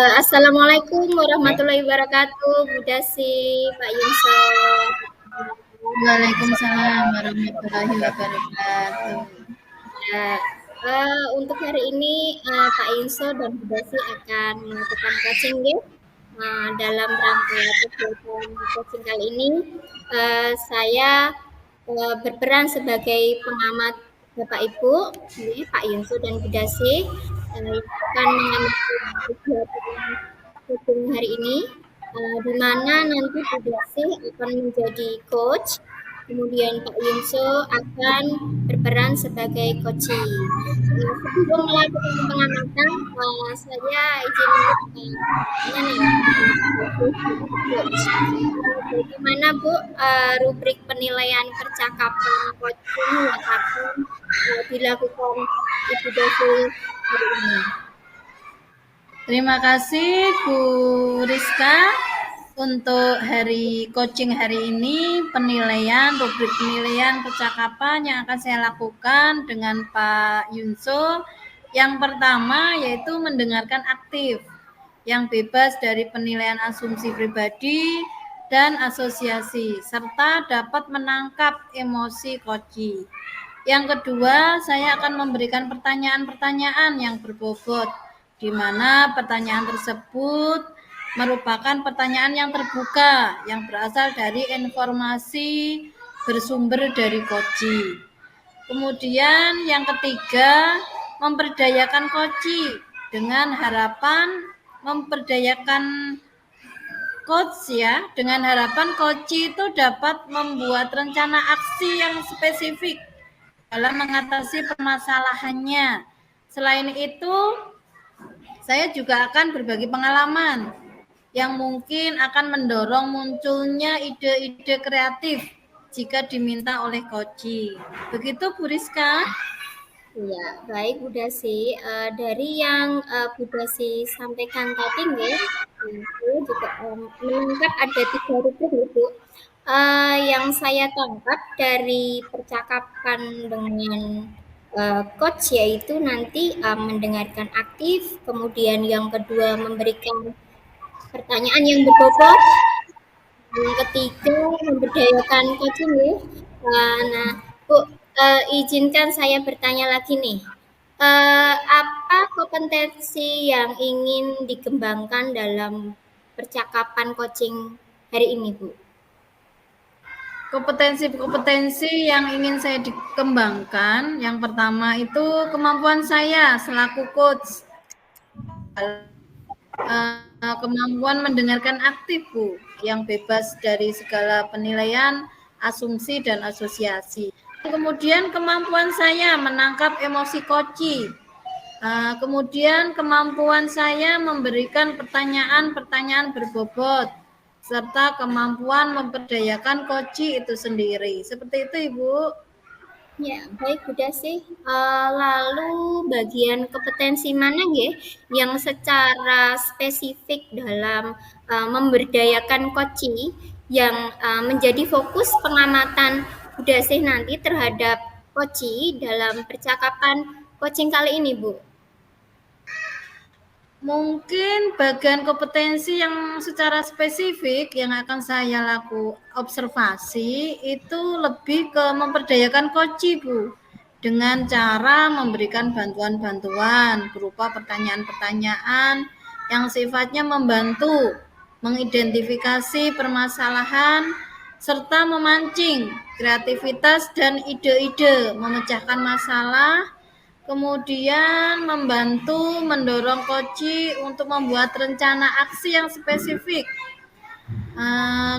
Assalamualaikum Ya. warahmatullahi wabarakatuh, Bu Dasi, Pak Yunso. Waalaikumsalam warahmatullahi wabarakatuh. Ya, untuk hari ini Pak Yunso dan Bu Dasi akan melakukan coaching ya. Dalam rangka kegiatan coaching kali ini, saya berperan sebagai pengamat Bapak Ibu, ini Pak Yunso dan Bu Dasi, yang akan mengamati kegiatan coaching hari ini, di mana nanti Bu Dasi akan menjadi coach, kemudian Pak Yunso akan berperan sebagai coaching. Sebelum melakukan pengamatan, saya izin bertanya nih, coach. Bagaimana Bu rubrik penilaian percakapan coaching yang akan dilakukan Ibu Dasi hari ini? Terima kasih Bu Rizka untuk hari coaching hari ini, rubrik penilaian percakapan yang akan saya lakukan dengan Pak Yunso. Yang pertama yaitu mendengarkan aktif yang bebas dari penilaian asumsi pribadi dan asosiasi, serta dapat menangkap emosi koci. Yang kedua, saya akan memberikan pertanyaan-pertanyaan yang berbobot, di mana pertanyaan tersebut merupakan pertanyaan yang terbuka, yang berasal dari informasi bersumber dari koci. Kemudian yang ketiga, memperdayakan koci dengan harapan memperdayakan coach ya, dengan harapan koci itu dapat membuat rencana aksi yang spesifik dalam mengatasi permasalahannya. Selain itu, saya juga akan berbagi pengalaman yang mungkin akan mendorong munculnya ide-ide kreatif jika diminta oleh koci. Begitu Bu Rizka? Ya, baik Bu Dasi. Dari yang Bu Dasi sampaikan tadi nih, itu juga menangkap ada 3 rubrik nih Bu. Yang saya tangkap dari percakapan dengan coach yaitu nanti mendengarkan aktif, kemudian yang kedua memberikan pertanyaan yang berbobot, yang ketiga memberdayakan coaching ya. Nah, Bu, izinkan saya bertanya lagi nih. Apa kompetensi yang ingin dikembangkan dalam percakapan coaching hari ini, Bu? Kompetensi yang ingin saya dikembangkan, yang pertama itu kemampuan saya selaku coach, kemampuan mendengarkan aktif Bu, yang bebas dari segala penilaian, asumsi dan asosiasi. Kemudian kemampuan saya menangkap emosi koci. Kemudian kemampuan saya memberikan pertanyaan-pertanyaan berbobot, serta kemampuan memperdayakan koci itu sendiri. Seperti itu Ibu. Ya, baik Bu Dasi. Lalu bagian kompetensi mana ya yang secara spesifik dalam memberdayakan koci yang menjadi fokus pengamatan Bu Dasi nanti terhadap koci dalam percakapan coaching kali ini, Bu? Mungkin bagian kompetensi yang secara spesifik yang akan saya observasi itu lebih ke memperdayakan koci Bu, dengan cara memberikan bantuan-bantuan berupa pertanyaan-pertanyaan yang sifatnya membantu mengidentifikasi permasalahan serta memancing kreativitas dan ide-ide memecahkan masalah, kemudian membantu mendorong koci untuk membuat rencana aksi yang spesifik.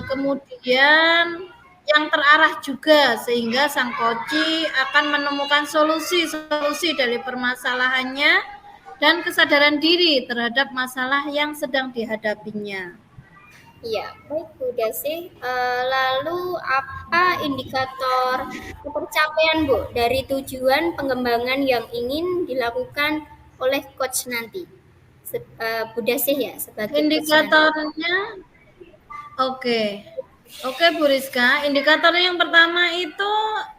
Kemudian yang terarah juga sehingga sang koci akan menemukan solusi dari permasalahannya dan kesadaran diri terhadap masalah yang sedang dihadapinya. Iya, baik Bu Dasi. Lalu apa indikator ketercapaian Bu dari tujuan pengembangan yang ingin dilakukan oleh coach nanti? Bu Dasi ya sebagai Indikatornya, Oke Bu Rizka, indikator yang pertama itu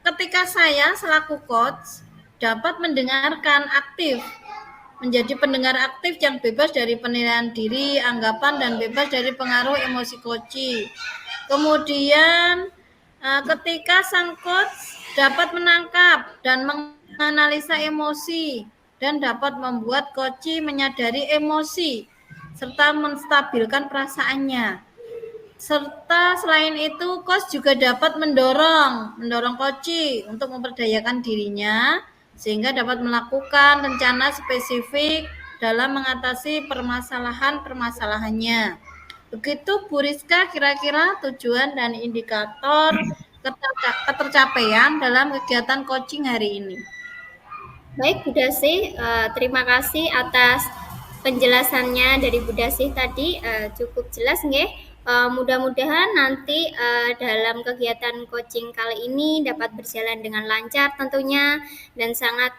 ketika saya selaku coach dapat mendengarkan aktif menjadi pendengar aktif yang bebas dari penilaian diri, anggapan, dan bebas dari pengaruh emosi koci. Kemudian ketika sang coach dapat menangkap dan menganalisa emosi dan dapat membuat koci menyadari emosi serta menstabilkan perasaannya. Serta selain itu, coach juga dapat mendorong koci untuk memperdayakan dirinya sehingga dapat melakukan rencana spesifik dalam mengatasi permasalahan-permasalahannya. Begitu Bu Rizka kira-kira tujuan dan indikator ketercapaian dalam kegiatan coaching hari ini. Baik Bu Dasih, terima kasih atas penjelasannya dari Bu Dasih tadi, cukup jelas nggih. Mudah-mudahan nanti dalam kegiatan coaching kali ini dapat berjalan dengan lancar tentunya, dan sangat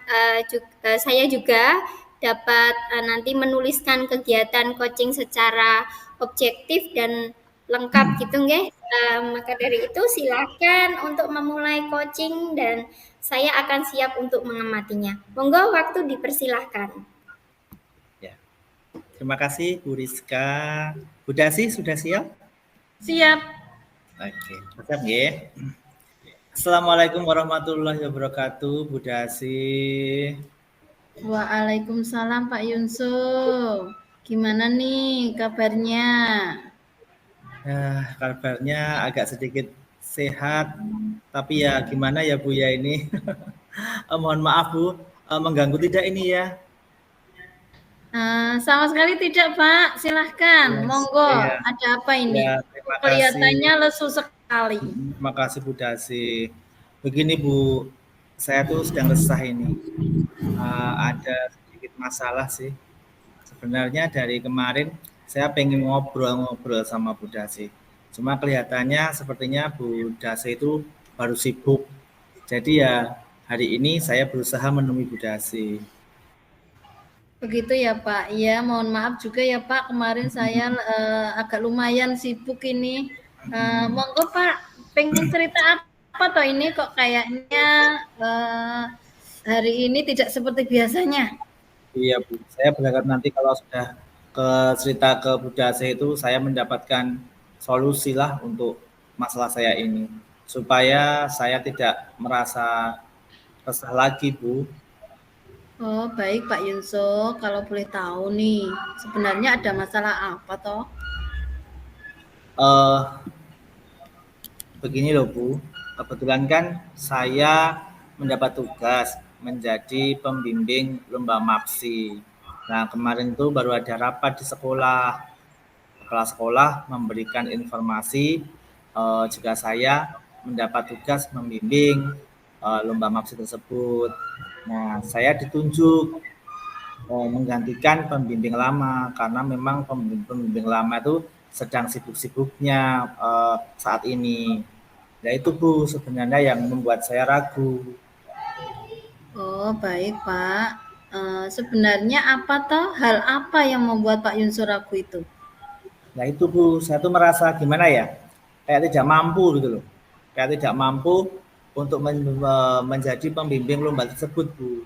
saya juga dapat nanti menuliskan kegiatan coaching secara objektif dan lengkap gitu nggih. Maka dari itu silakan untuk memulai coaching dan saya akan siap untuk mengamatinya. Monggo waktu dipersilahkan. Ya. Terima kasih Bu Rizka. Bu Dasi sudah siap? Siap. Oke, siap ya. Assalamualaikum warahmatullahi wabarakatuh, Bu Dasi. Waalaikumsalam Pak Yunso. Gimana nih kabarnya? Kabarnya agak sedikit sehat, tapi ya gimana ya Bu ya ini. Mohon maaf Bu, mengganggu tidak ini ya? Sama sekali tidak Pak, silahkan, Yes, monggo. iya. Ada apa ini? Ya, terima Kelihatannya kasih. lesu sekali. Terima kasih Bu Dasi. Begini Bu, saya tuh sedang resah ini. Ada sedikit masalah sih. Sebenarnya dari kemarin saya pengen ngobrol-ngobrol sama Bu Dasi. Cuma kelihatannya sepertinya Bu Dasi itu baru sibuk. Jadi ya hari ini saya berusaha menemui Bu Dasi. Begitu ya Pak. Iya, mohon maaf juga ya Pak. Kemarin saya agak lumayan sibuk ini. Monggo Pak, pengen cerita apa toh ini kok kayaknya hari ini tidak seperti biasanya. Iya Bu, saya berharap nanti kalau sudah cerita ke Bu Dasi itu saya mendapatkan solusi lah untuk masalah saya ini. Supaya saya tidak merasa resah lagi Bu. Oh, baik Pak Yunso. Kalau boleh tahu nih, sebenarnya ada masalah apa toh? Begini loh Bu, kebetulan kan saya mendapat tugas menjadi pembimbing lomba MAPSI. Nah kemarin itu baru ada rapat di sekolah. Kepala sekolah memberikan informasi jika saya mendapat tugas membimbing lomba MAPSI tersebut. Nah saya ditunjuk menggantikan pembimbing lama karena memang pembimbing lama itu sedang sibuk-sibuknya saat ini. Ya itu Bu sebenarnya yang membuat saya ragu. Oh, baik Pak. Sebenarnya apa toh hal apa yang membuat Pak Yunso ragu itu? Nah itu Bu, saya tuh merasa gimana ya, kayak tidak mampu gitu loh. Kayak tidak mampu untuk menjadi pembimbing lomba tersebut Bu.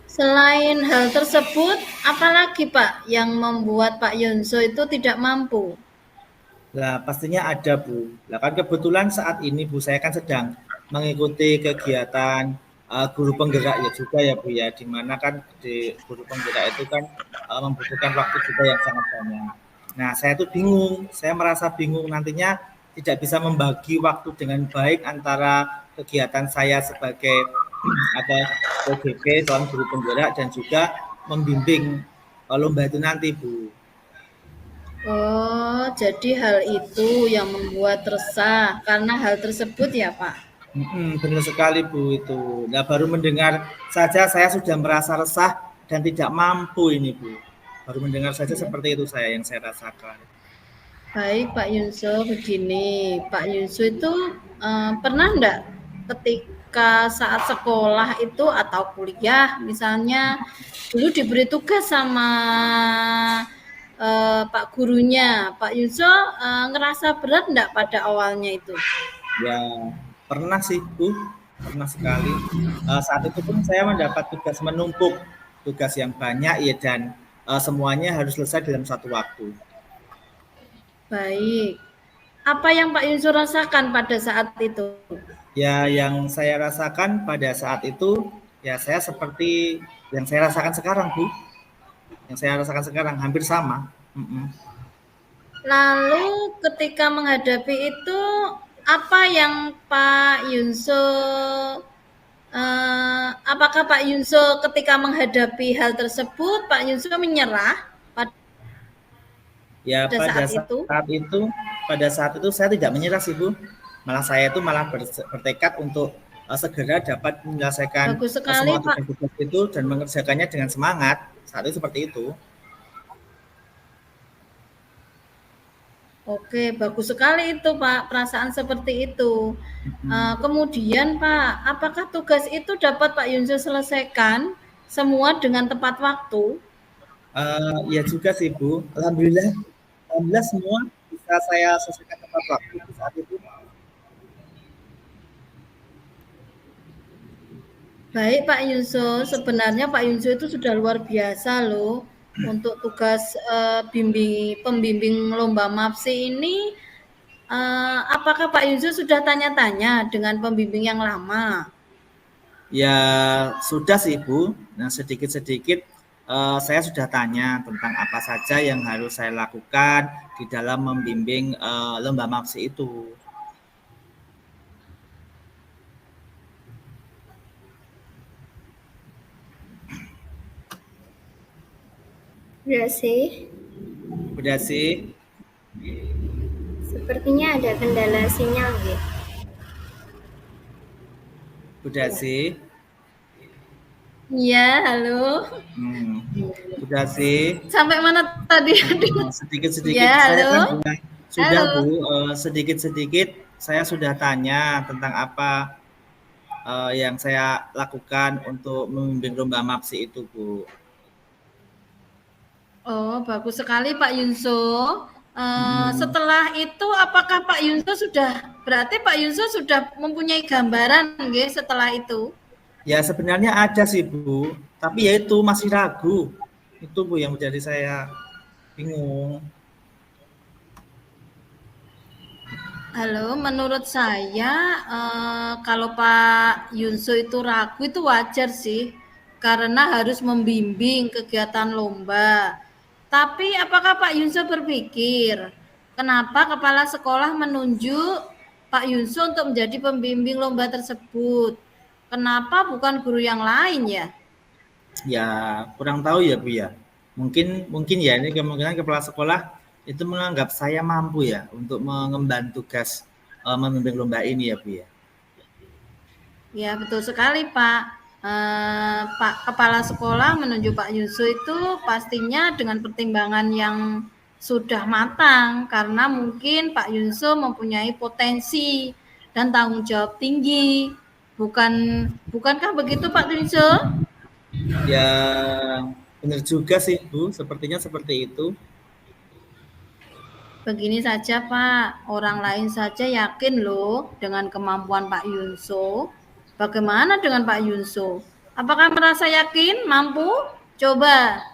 Selain hal tersebut, apalagi Pak yang membuat Pak Yunso itu tidak mampu? Nah pastinya ada Bu. Nah kan kebetulan saat ini Bu saya kan sedang mengikuti kegiatan guru penggerak ya juga ya Bu ya. Dimana kan di guru penggerak itu kan membutuhkan waktu juga yang sangat banyak. Nah saya tuh bingung, saya merasa bingung nantinya tidak bisa membagi waktu dengan baik antara kegiatan saya sebagai apa OGP calon guru penggerak dan juga membimbing lomba itu nanti Bu. Oh, jadi hal itu yang membuat resah karena hal tersebut ya Pak? Benar sekali Bu itu. Nah baru mendengar saja saya sudah merasa resah dan tidak mampu ini Bu. Baru mendengar saja seperti itu yang saya rasakan. Baik Pak Yunso, begini Pak Yunso itu pernah enggak ketika saat sekolah itu atau kuliah misalnya dulu diberi tugas sama Pak gurunya, Pak Yunso ngerasa berat enggak pada awalnya itu? Ya pernah sih Bu, pernah sekali. Saat itu pun saya mendapat tugas menumpuk tugas yang banyak ya, dan semuanya harus selesai dalam satu waktu. Baik. Apa yang Pak Yunso rasakan pada saat itu? Ya, yang saya rasakan pada saat itu, ya saya seperti yang saya rasakan sekarang, Bu. Yang saya rasakan sekarang hampir sama. Lalu ketika menghadapi itu, apa yang Pak Yunso apakah Pak Yunso ketika menghadapi hal tersebut, Pak Yunso menyerah Ya, pada saat itu? pada saat itu saya tidak menyerah sih, Bu. Malah saya itu malah bertekad untuk segera dapat menyelesaikan Bagus sekali, semua Pak. tugas itu dan mengerjakannya dengan semangat. Saat itu seperti itu. Oke, bagus sekali itu Pak, perasaan seperti itu. Kemudian Pak, apakah tugas itu dapat Pak Yunso selesaikan semua dengan tepat waktu? Ya juga sih, Bu. Alhamdulillah semua bisa saya selesaikan tepat waktu saat itu. Baik Pak Yunso, sebenarnya Pak Yunso itu sudah luar biasa loh untuk tugas pembimbing lomba MAPSI ini. Apakah Pak Yunso sudah tanya-tanya dengan pembimbing yang lama? Ya sudah sih, Bu. Nah, sedikit-sedikit saya sudah tanya tentang apa saja yang harus saya lakukan di dalam membimbing lomba MAPSI itu. Udah sih. Udah sih. Sepertinya ada kendala sinyal ya. Udah sih. Iya, halo. Udah sih. Sampai mana tadi? Sedikit-sedikit Ya, saya halo. kan sudah Halo. Bu, sedikit-sedikit saya sudah tanya tentang apa yang saya lakukan untuk membimbing lomba MAPSI itu, Bu. Oh, bagus sekali Pak Yunso. Setelah itu, apakah Pak Yunso berarti Pak Yunso sudah mempunyai gambaran nggih setelah itu? Ya sebenarnya ada sih, Bu, tapi ya itu masih ragu. Itu Bu yang menjadi saya bingung. Halo, menurut saya kalau Pak Yunso itu ragu itu wajar sih, karena harus membimbing kegiatan lomba. Tapi apakah Pak Yunso berpikir, kenapa kepala sekolah menunjuk Pak Yunso untuk menjadi pembimbing lomba tersebut? Kenapa bukan guru yang lain ya? Ya kurang tahu ya, Bu ya. Mungkin ya ini kemungkinan kepala sekolah itu menganggap saya mampu ya untuk mengemban tugas membimbing lomba ini ya, Bu ya. Ya betul sekali Pak. Pak Kepala Sekolah menunjuk Pak Yunso itu pastinya dengan pertimbangan yang sudah matang karena mungkin Pak Yunso mempunyai potensi dan tanggung jawab tinggi. Bukankah begitu Pak Yunso? Ya benar juga sih, Bu, sepertinya seperti itu. Begini saja Pak, orang lain saja yakin loh dengan kemampuan Pak Yunso. Bagaimana dengan Pak Yunso? Apakah merasa yakin, mampu? Coba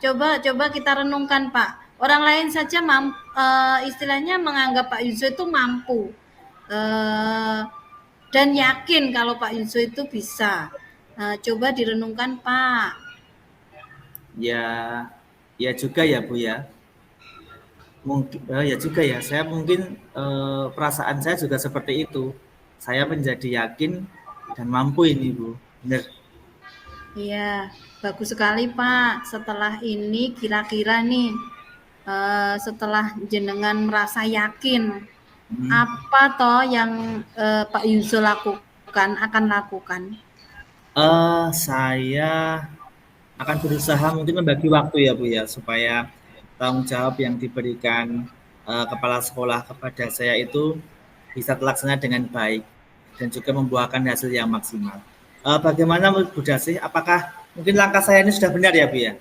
kita renungkan Pak. Orang lain saja istilahnya menganggap Pak Yunso itu mampu dan yakin kalau Pak Yunso itu bisa. Coba direnungkan Pak. Ya juga ya, Bu ya. Mungkin ya juga ya. Saya mungkin perasaan saya juga seperti itu. Saya menjadi yakin dan mampu ini, Bu. Benar. Iya, bagus sekali Pak. Setelah ini kira-kira nih, setelah jenengan merasa yakin, apa toh yang Pak Yunso akan lakukan? Saya akan berusaha mungkin membagi waktu ya, Bu ya, supaya tanggung jawab yang diberikan kepala sekolah kepada saya itu bisa terlaksana dengan baik dan juga membuahkan hasil yang maksimal. Bagaimana menurut Bu Dasih? Apakah mungkin langkah saya ini sudah benar ya, Bu ya?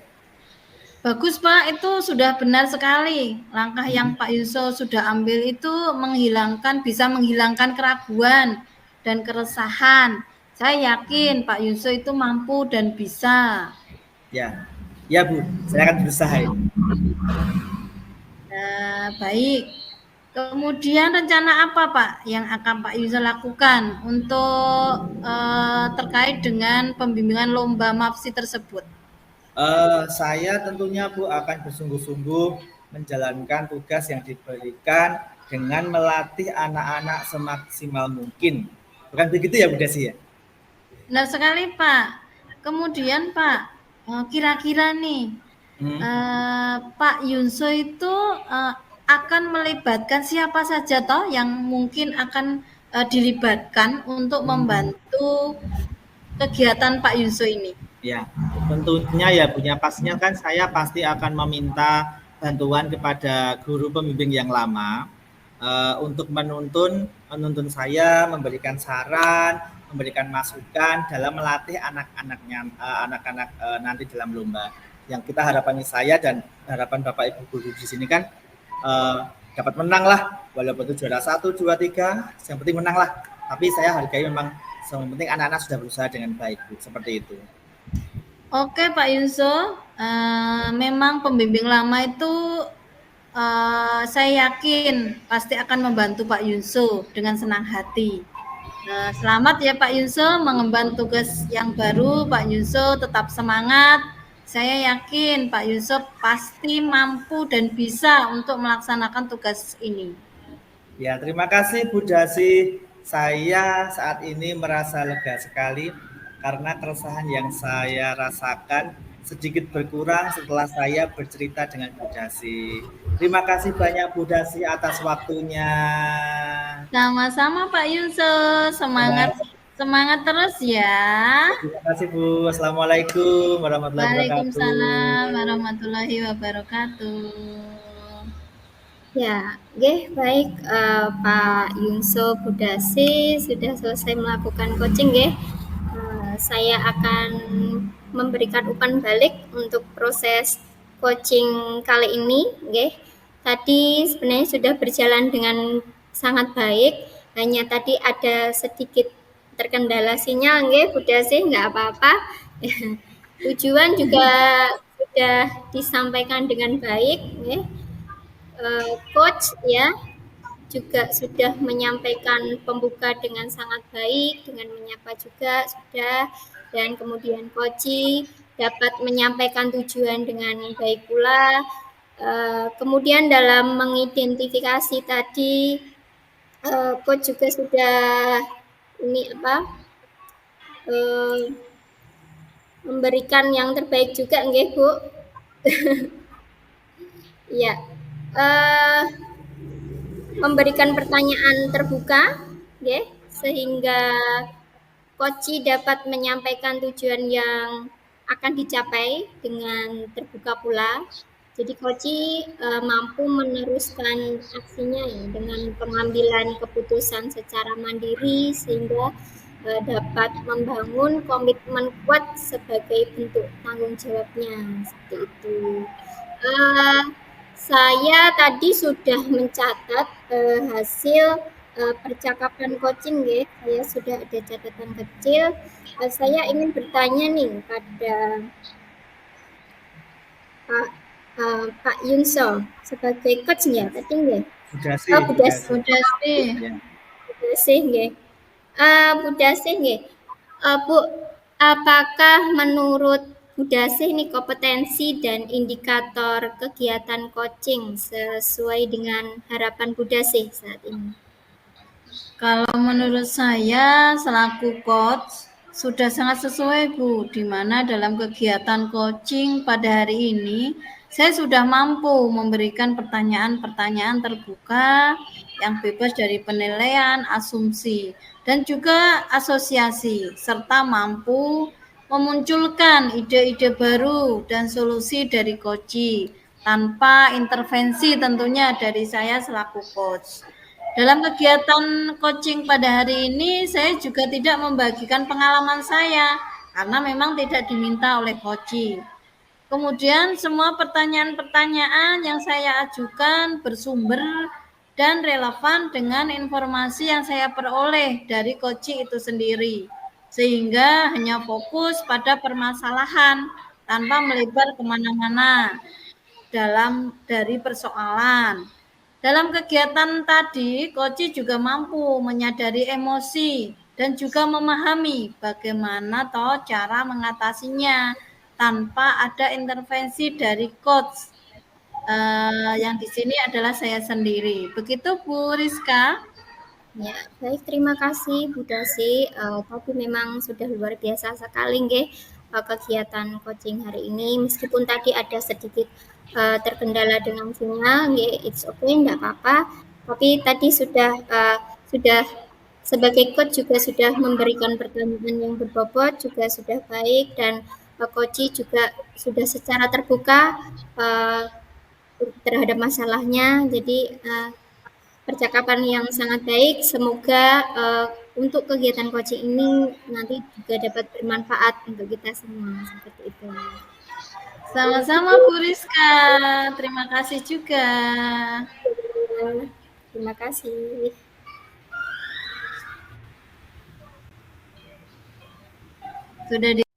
Bagus Pak, itu sudah benar sekali. Langkah yang Pak Yunso sudah ambil itu bisa menghilangkan keraguan dan keresahan. Saya yakin Pak Yunso itu mampu dan bisa. Ya, Ya Bu, saya akan berusaha ini. Baik. Kemudian rencana apa Pak yang akan Pak Yunso lakukan untuk terkait dengan pembimbingan lomba MAPSI tersebut? Saya tentunya Bu akan bersungguh-sungguh menjalankan tugas yang diberikan dengan melatih anak-anak semaksimal mungkin. Bukan begitu ya Bu Desi ya? Benar sekali Pak. Kemudian Pak, kira-kira nih Pak Yunso itu akan melibatkan siapa saja toh yang mungkin akan dilibatkan untuk membantu kegiatan Pak Yunso ini? Ya, tentunya ya punya pastinya kan saya pasti akan meminta bantuan kepada guru pembimbing yang lama untuk menuntun saya, memberikan saran, memberikan masukan dalam melatih anak-anaknya, anak-anak nanti dalam lomba. Yang kita harapannya saya dan harapan Bapak Ibu guru di sini kan dapat menang lah, walaupun itu juara 1, 2, 3, yang penting menang lah. Tapi saya hargai memang yang penting anak-anak sudah berusaha dengan baik, Bu. Seperti itu. Oke Pak Yunso, memang pembimbing lama itu saya yakin pasti akan membantu Pak Yunso dengan senang hati. Selamat ya Pak Yunso mengemban tugas yang baru. Pak Yunso tetap semangat. Saya yakin Pak Yunso pasti mampu dan bisa untuk melaksanakan tugas ini. Ya, terima kasih Bu Dasi. Saya saat ini merasa lega sekali karena keresahan yang saya rasakan sedikit berkurang setelah saya bercerita dengan Bu Dasi. Terima kasih banyak Bu Dasi atas waktunya. Sama-sama Pak Yunso, semangat semangat terus ya. Terima kasih Bu. Assalamualaikum warahmatullahi Waalaikumsalam wabarakatuh. warahmatullahi wabarakatuh. Ya, baik Pak Yunso Budasi sudah selesai melakukan coaching saya akan memberikan umpan balik untuk proses coaching kali ini Tadi sebenarnya sudah berjalan dengan sangat baik, hanya tadi ada sedikit terkendala sinyal Budasi nggak apa-apa. Tujuan juga sudah disampaikan dengan baik coach ya juga sudah menyampaikan pembuka dengan sangat baik, dengan menyapa juga sudah, dan kemudian coach dapat menyampaikan tujuan dengan baik pula. Kemudian dalam mengidentifikasi tadi, coach juga sudah memberikan yang terbaik juga, Bu. Ya, memberikan pertanyaan terbuka, sehingga coach dapat menyampaikan tujuan yang akan dicapai dengan terbuka pula. Jadi coach mampu meneruskan aksinya dengan pengambilan keputusan secara mandiri sehingga dapat membangun komitmen kuat sebagai bentuk tanggung jawabnya seperti itu. Saya tadi sudah mencatat hasil percakapan coaching saya sudah ada catatan kecil. Saya ingin bertanya nih pada Pak Yunso sebagai coach tadi Budasi. Budasi Bu, apakah menurut Budasi ini kompetensi dan indikator kegiatan coaching sesuai dengan harapan Budasi saat ini? Kalau menurut saya selaku coach sudah sangat sesuai Bu, di mana dalam kegiatan coaching pada hari ini saya sudah mampu memberikan pertanyaan-pertanyaan terbuka yang bebas dari penilaian, asumsi, dan juga asosiasi, serta mampu memunculkan ide-ide baru dan solusi dari coach tanpa intervensi tentunya dari saya selaku coach. Dalam kegiatan coaching pada hari ini, saya juga tidak membagikan pengalaman saya karena memang tidak diminta oleh coach. Kemudian semua pertanyaan-pertanyaan yang saya ajukan bersumber dan relevan dengan informasi yang saya peroleh dari coach itu sendiri. Sehingga hanya fokus pada permasalahan, tanpa melebar kemana-mana dari persoalan. Dalam kegiatan tadi, Koci juga mampu menyadari emosi dan juga memahami bagaimana cara mengatasinya tanpa ada intervensi dari coach. Yang di sini adalah saya sendiri. Begitu Bu Rizka. Ya, baik, terima kasih Bu Dasi. Tapi memang sudah luar biasa sekali nggih kegiatan coaching hari ini. Meskipun tadi ada sedikit terkendala dengan sinyal, nggih, it's okay, enggak apa-apa. Tapi tadi sudah sebagai coach juga sudah memberikan pertanyaan yang berbobot, juga sudah baik, dan coach juga sudah secara terbuka terhadap masalahnya. Jadi percakapan yang sangat baik. Semoga untuk kegiatan coaching ini nanti juga dapat bermanfaat untuk kita semua. Seperti itu. Sama-sama Bu Rizka. Terima kasih juga. Terima kasih. Sudah di